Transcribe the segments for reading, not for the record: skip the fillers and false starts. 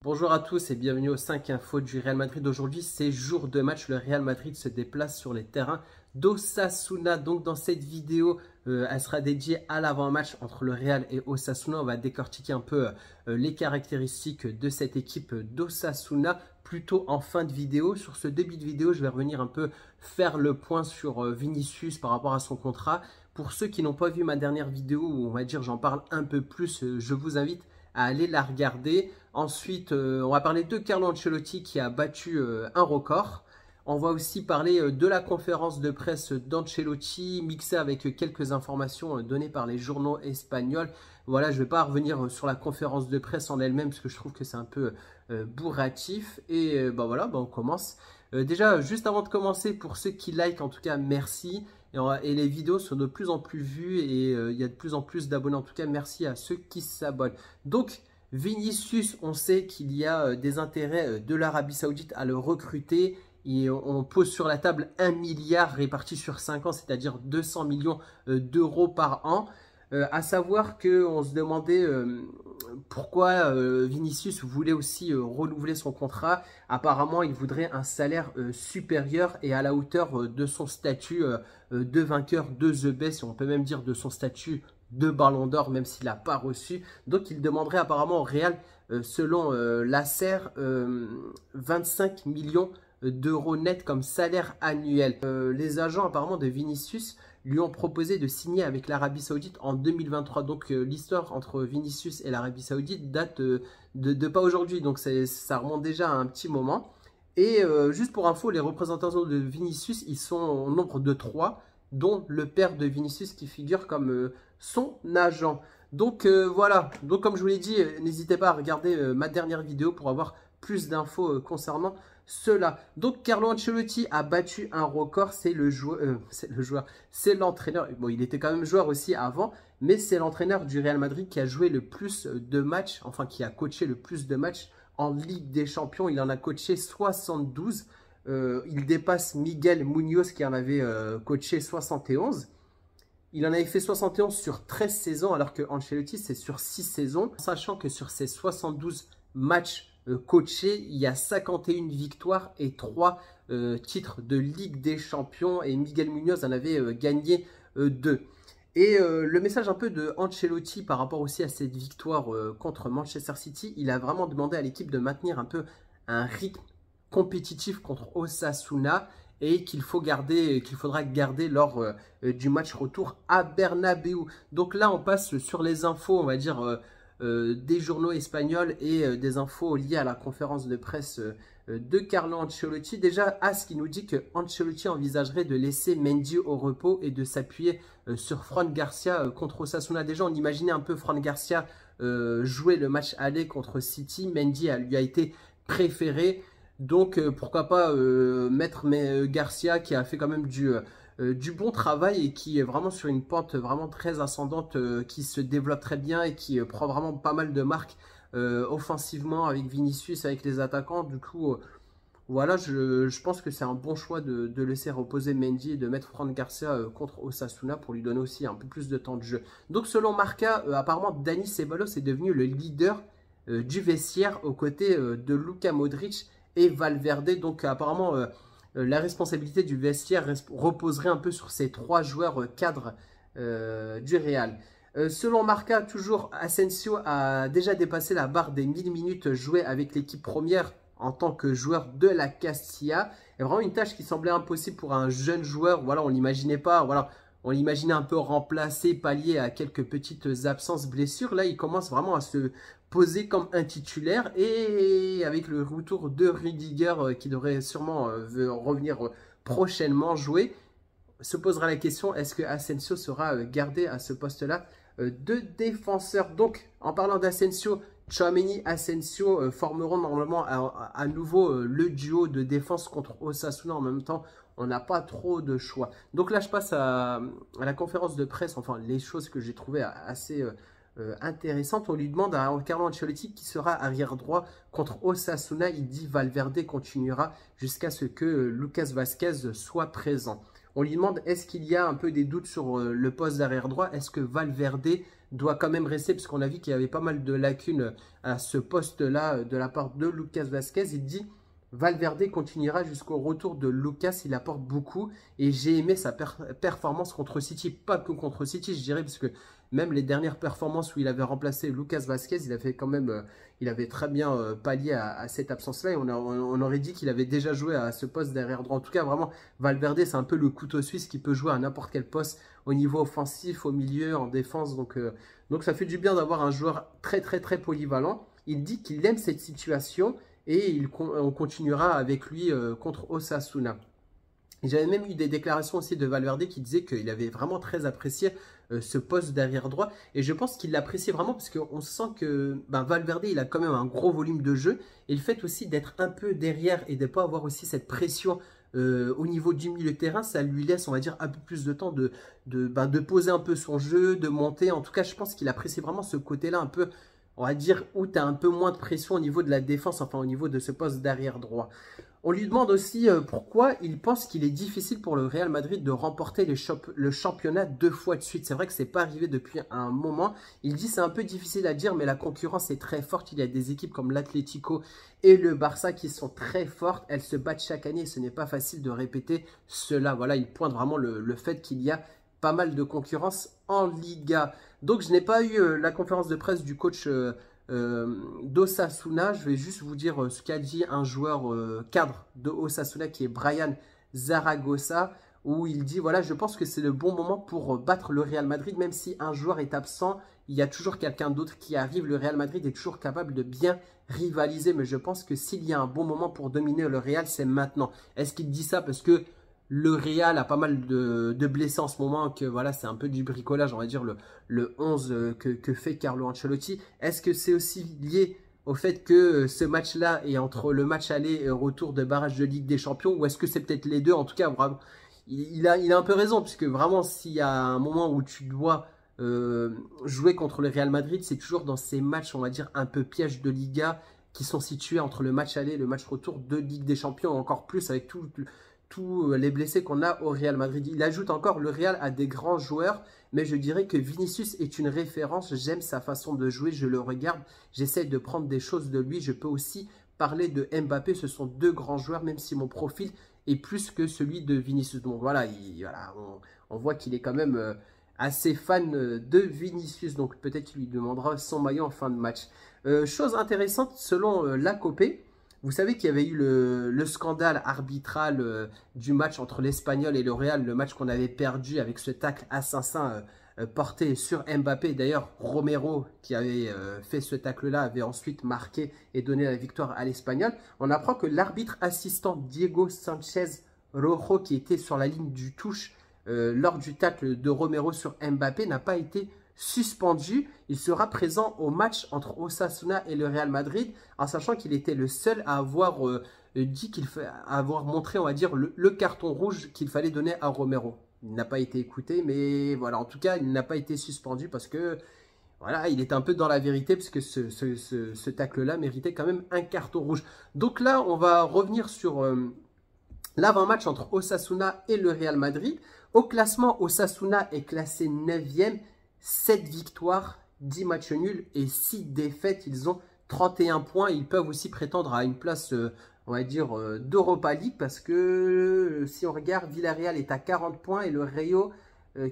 Bonjour à tous et bienvenue au 5 Info du Real Madrid. Aujourd'hui, c'est jour de match. Le Real Madrid se déplace sur les terrains d'Osasuna. Donc dans cette vidéo, elle sera dédiée à l'avant-match entre le Real et Osasuna. On va décortiquer un peu les caractéristiques de cette équipe d'Osasuna. Plutôt en fin de vidéo. Sur ce début de vidéo, je vais revenir un peu faire le point sur Vinicius par rapport à son contrat. Pour ceux qui n'ont pas vu ma dernière vidéo où on va dire j'en parle un peu plus, je vous invite à aller la regarder. Ensuite, on va parler de Carlo Ancelotti qui a battu un record. On va aussi parler de la conférence de presse d'Ancelotti, mixée avec quelques informations données par les journaux espagnols. Voilà, je ne vais pas revenir sur la conférence de presse en elle-même parce que je trouve que c'est un peu bourratif. Et voilà, on commence. Déjà, juste avant de commencer, pour ceux qui like, en tout cas, merci. Et les vidéos sont de plus en plus vues et il y a de plus en plus d'abonnés. En tout cas, merci à ceux qui s'abonnent. Donc, Vinicius, on sait qu'il y a des intérêts de l'Arabie Saoudite à le recruter. Et on pose sur la table 1 milliard réparti sur 5 ans, c'est-à-dire 200 millions d'euros par an. À savoir qu'on se demandait pourquoi Vinicius voulait aussi renouveler son contrat. Apparemment, il voudrait un salaire supérieur et à la hauteur de son statut de vainqueur de The Best. On peut même dire de son statut de Ballon d'Or, même s'il n'a pas reçu. Donc, il demanderait apparemment au Real, selon l'ACER, 25 millions d'euros net comme salaire annuel. Les agents apparemment de Vinicius lui ont proposé de signer avec l'Arabie Saoudite en 2023. Donc l'histoire entre Vinicius et l'Arabie Saoudite date de pas aujourd'hui. Donc ça remonte déjà à un petit moment. Et juste pour info, les représentants de Vinicius, ils sont au nombre de 3, dont le père de Vinicius qui figure comme son agent. Donc voilà, donc comme je vous l'ai dit, n'hésitez pas à regarder ma dernière vidéo pour avoir plus d'infos concernant cela. Donc Carlo Ancelotti a battu un record, c'est l'entraîneur. Bon, il était quand même joueur aussi avant, mais c'est l'entraîneur du Real Madrid qui a joué le plus de matchs, enfin qui a coaché le plus de matchs en Ligue des Champions. Il en a coaché 72. Il dépasse Miguel Munoz qui en avait coaché 71. Il en avait fait 71 sur 13 saisons, alors que Ancelotti, c'est sur 6 saisons. Sachant que sur ces 72 matchs coachés, il y a 51 victoires et 3 titres de Ligue des Champions. Et Miguel Munoz en avait gagné 2. Et le message un peu de Ancelotti par rapport aussi à cette victoire contre Manchester City, il a vraiment demandé à l'équipe de maintenir un peu un rythme compétitif contre Osasuna et qu'il faudra garder lors du match retour à Bernabeu. Donc là, on passe sur les infos, on va dire, des journaux espagnols et des infos liées à la conférence de presse de Carlo Ancelotti. Déjà, As qui nous dit que Ancelotti envisagerait de laisser Mendy au repos et de s'appuyer sur Fran Garcia contre Osasuna. Déjà, on imaginait un peu Fran Garcia jouer le match aller contre City. Mendy lui a été préféré. Donc, pourquoi pas mettre Garcia qui a fait quand même du bon travail et qui est vraiment sur une pente vraiment très ascendante, qui se développe très bien et qui prend vraiment pas mal de marques offensivement avec Vinicius, avec les attaquants. Du coup, voilà, je pense que c'est un bon choix de laisser reposer Mendy et de mettre Fran Garcia contre Osasuna pour lui donner aussi un peu plus de temps de jeu. Donc, selon Marca, apparemment, Dani Ceballos est devenu le leader du vestiaire aux côtés de Luka Modric et Valverde. Donc apparemment la responsabilité du vestiaire reposerait un peu sur ces 3 joueurs cadres du Real. Selon Marca, toujours Asensio a déjà dépassé la barre des 1000 minutes jouées avec l'équipe première en tant que joueur de la Castilla. C'est vraiment une tâche qui semblait impossible pour un jeune joueur. Voilà, on l'imaginait pas. Voilà, on l'imaginait un peu remplacé, pallier à quelques petites absences, blessures. Là, il commence vraiment à se poser comme un titulaire. Et avec le retour de Rudiger, qui devrait sûrement revenir prochainement jouer, se posera la question, est-ce que Asensio sera gardé à ce poste-là de défenseur? Donc, en parlant d'Asensio, Tchouaméni, Asensio formeront normalement à nouveau le duo de défense contre Osasuna. En même temps, on n'a pas trop de choix. Donc là, je passe à la conférence de presse, enfin les choses que j'ai trouvées assez intéressantes. On lui demande à Carlo Ancelotti qui sera arrière droit contre Osasuna. Il dit Valverde continuera jusqu'à ce que Lucas Vazquez soit présent. On lui demande est-ce qu'il y a un peu des doutes sur le poste d'arrière droit? Est-ce que Valverde doit quand même rester? Parce qu'on a vu qu'il y avait pas mal de lacunes à ce poste-là de la part de Lucas Vazquez. Il dit Valverde continuera jusqu'au retour de Lucas, il apporte beaucoup et j'ai aimé sa performance contre City, pas que contre City je dirais, parce que même les dernières performances où il avait remplacé Lucas Vazquez, il avait quand même, il avait très bien pallié à cette absence-là et on aurait dit qu'il avait déjà joué à ce poste derrière droit. En tout cas vraiment, Valverde c'est un peu le couteau suisse qui peut jouer à n'importe quel poste au niveau offensif, au milieu, en défense, donc ça fait du bien d'avoir un joueur très polyvalent. Il dit qu'il aime cette situation et on continuera avec lui contre Osasuna. J'avais même eu des déclarations aussi de Valverde qui disait qu'il avait vraiment très apprécié ce poste d'arrière droit. Et je pense qu'il l'apprécie vraiment parce qu'on sent que Valverde, il a quand même un gros volume de jeu. Et le fait aussi d'être un peu derrière et de ne pas avoir aussi cette pression au niveau du milieu de terrain, ça lui laisse, on va dire, un peu plus de temps de poser un peu son jeu, de monter. En tout cas, je pense qu'il apprécie vraiment ce côté-là un peu, on va dire, où tu as un peu moins de pression au niveau de la défense, enfin au niveau de ce poste d'arrière droit. On lui demande aussi pourquoi il pense qu'il est difficile pour le Real Madrid de remporter le championnat 2 fois de suite. C'est vrai que ce n'est pas arrivé depuis un moment. Il dit c'est un peu difficile à dire, mais la concurrence est très forte. Il y a des équipes comme l'Atlético et le Barça qui sont très fortes. Elles se battent chaque année et ce n'est pas facile de répéter cela. Voilà, il pointe vraiment le fait qu'il y a pas mal de concurrence en Liga. Donc je n'ai pas eu la conférence de presse du coach d'Osasuna. Je vais juste vous dire ce qu'a dit un joueur cadre de Osasuna qui est Brian Zaragoza, où il dit voilà, je pense que c'est le bon moment pour battre le Real Madrid, même si un joueur est absent, il y a toujours quelqu'un d'autre qui arrive. Le Real Madrid est toujours capable de bien rivaliser, mais je pense que s'il y a un bon moment pour dominer le Real, c'est maintenant. Est-ce qu'il dit ça parce que le Real a pas mal de blessés en ce moment, que voilà, c'est un peu du bricolage, on va dire, le 11 que fait Carlo Ancelotti. Est-ce que c'est aussi lié au fait que ce match-là est entre le match aller et retour de barrage de Ligue des Champions, ou est-ce que c'est peut-être les deux? En tout cas, vraiment, il a un peu raison, puisque vraiment, s'il y a un moment où tu dois jouer contre le Real Madrid, c'est toujours dans ces matchs, on va dire, un peu piège de Liga, qui sont situés entre le match aller et le match retour de Ligue des Champions, encore plus avec tous les blessés qu'on a au Real Madrid. Il ajoute encore, le Real a des grands joueurs, mais je dirais que Vinicius est une référence. J'aime sa façon de jouer, je le regarde, j'essaie de prendre des choses de lui. Je peux aussi parler de Mbappé, ce sont deux grands joueurs, même si mon profil est plus que celui de Vinicius. Donc voilà, on voit qu'il est quand même assez fan de Vinicius, donc peut-être qu'il lui demandera son maillot en fin de match. Chose intéressante, selon la Copé, vous savez qu'il y avait eu le scandale arbitral du match entre l'Espagnol et le Real, le match qu'on avait perdu avec ce tacle assassin porté sur Mbappé. D'ailleurs, Romero, qui avait fait ce tacle-là, avait ensuite marqué et donné la victoire à l'Espagnol. On apprend que l'arbitre assistant Diego Sanchez Rojo, qui était sur la ligne du touche lors du tacle de Romero sur Mbappé, n'a pas été suspendu. Il sera présent au match entre Osasuna et le Real Madrid, en sachant qu'il était le seul à avoir avoir montré, on va dire, le carton rouge qu'il fallait donner à Romero. Il n'a pas été écouté, mais voilà, en tout cas, il n'a pas été suspendu parce que voilà, il est un peu dans la vérité, parce que ce tacle-là méritait quand même un carton rouge. Donc là, on va revenir sur l'avant-match entre Osasuna et le Real Madrid. Au classement, Osasuna est classé 9e, 7 victoires, 10 matchs nuls et 6 défaites. Ils ont 31 points. Ils peuvent aussi prétendre à une place, on va dire, d'Europa League, parce que si on regarde, Villarreal est à 40 points et le Rayo,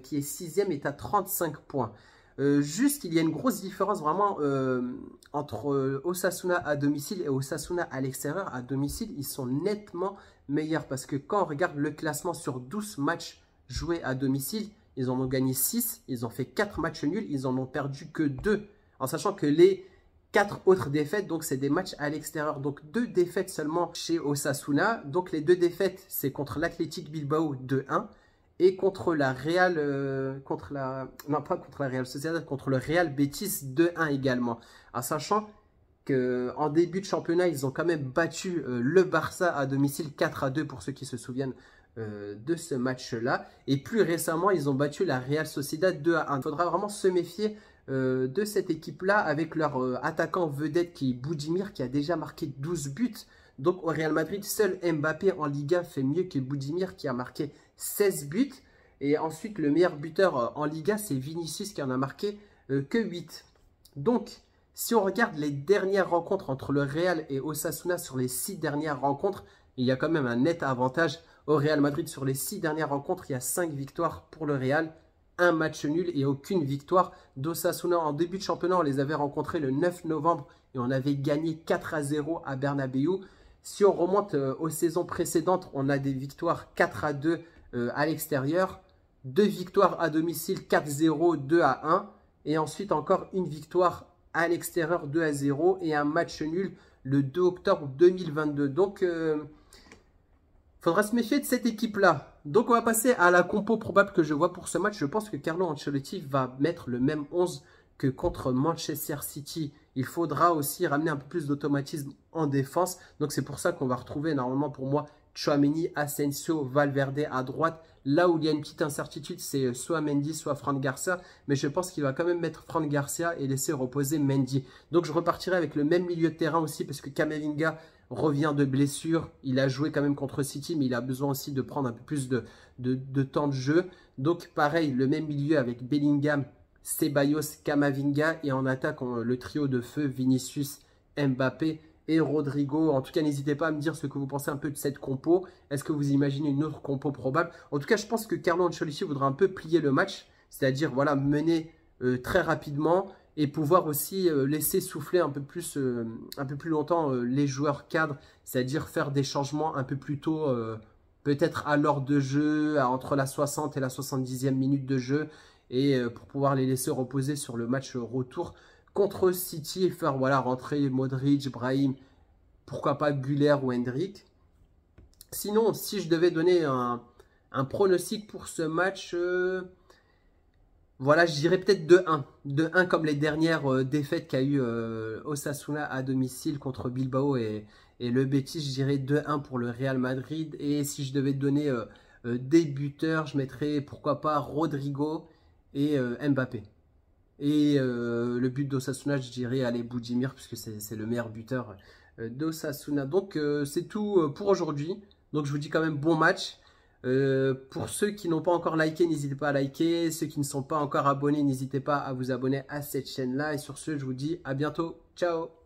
qui est 6e, est à 35 points. Juste qu'il y a une grosse différence vraiment entre Osasuna à domicile et Osasuna à l'extérieur. À domicile, ils sont nettement meilleurs, parce que quand on regarde le classement sur 12 matchs joués à domicile, ils en ont gagné 6, ils ont fait 4 matchs nuls, ils en ont perdu que 2. En sachant que les 4 autres défaites, donc c'est des matchs à l'extérieur. Donc 2 défaites seulement chez Osasuna. Donc les 2 défaites, c'est contre l'Athletic Bilbao 2-1 et contre la Real, non pas contre la Real Sociedad, contre le Real Betis 2-1 également. En sachant qu'en début de championnat, ils ont quand même battu le Barça à domicile 4-2 pour ceux qui se souviennent de ce match-là. Et plus récemment, ils ont battu la Real Sociedad 2-1. Il faudra vraiment se méfier de cette équipe-là, avec leur attaquant vedette qui est Budimir, qui a déjà marqué 12 buts. Donc au Real Madrid, seul Mbappé en Liga fait mieux que Budimir, qui a marqué 16 buts. Et ensuite, le meilleur buteur en Liga, c'est Vinicius qui en a marqué que 8. Donc, si on regarde les dernières rencontres entre le Real et Osasuna sur les 6 dernières rencontres, il y a quand même un net avantage au Real Madrid. Sur les 6 dernières rencontres, il y a 5 victoires pour le Real, un match nul et aucune victoire d'Osasuna. En début de championnat, on les avait rencontrés le 9 novembre et on avait gagné 4-0 à Bernabéu. Si on remonte aux saisons précédentes, on a des victoires 4-2 à l'extérieur, 2 victoires à domicile 4-0, 2-1 et ensuite encore une victoire à l'extérieur 2-0 et un match nul le 2 octobre 2022. Donc, faudra se méfier de cette équipe-là. Donc, on va passer à la compo probable que je vois pour ce match. Je pense que Carlo Ancelotti va mettre le même 11 que contre Manchester City. Il faudra aussi ramener un peu plus d'automatisme en défense. Donc, c'est pour ça qu'on va retrouver normalement pour moi Tchouaméni, Asensio, Valverde à droite. Là où il y a une petite incertitude, c'est soit Mendy, soit Fran Garcia. Mais je pense qu'il va quand même mettre Fran Garcia et laisser reposer Mendy. Donc, je repartirai avec le même milieu de terrain aussi parce que Camavinga revient de blessure. Il a joué quand même contre City, mais il a besoin aussi de prendre un peu plus de temps de jeu. Donc, pareil, le même milieu avec Bellingham, Ceballos, Camavinga. Et en attaque, le trio de feu, Vinicius, Mbappé et Rodrigo. En tout cas, n'hésitez pas à me dire ce que vous pensez un peu de cette compo. Est-ce que vous imaginez une autre compo probable? En tout cas, je pense que Carlo Ancelotti voudra un peu plier le match. C'est-à-dire, voilà, mener très rapidement et pouvoir aussi laisser souffler un peu plus longtemps les joueurs cadres. C'est-à-dire faire des changements un peu plus tôt, peut-être à l'heure de jeu, entre la 60 et la 70e minute de jeu. Et pour pouvoir les laisser reposer sur le match retour contre City et faire voilà, rentrer Modric, Brahim, pourquoi pas Güler ou Hendrick. Sinon, si je devais donner un pronostic pour ce match, voilà, je dirais peut-être 2-1. 2-1 comme les dernières défaites qu'a eu Osasuna à domicile contre Bilbao et le Betis. Je dirais 2-1 pour le Real Madrid. Et si je devais donner des buteurs, je mettrais pourquoi pas Rodrigo et Mbappé. Et le but d'Osasuna, je dirais allez Boudimir, puisque c'est le meilleur buteur d'Osasuna. Donc c'est tout pour aujourd'hui. Donc je vous dis quand même bon match. Pour ceux qui n'ont pas encore liké, n'hésitez pas à liker. Ceux qui ne sont pas encore abonnés, n'hésitez pas à vous abonner à cette chaîne-là. Et sur ce, je vous dis à bientôt. Ciao!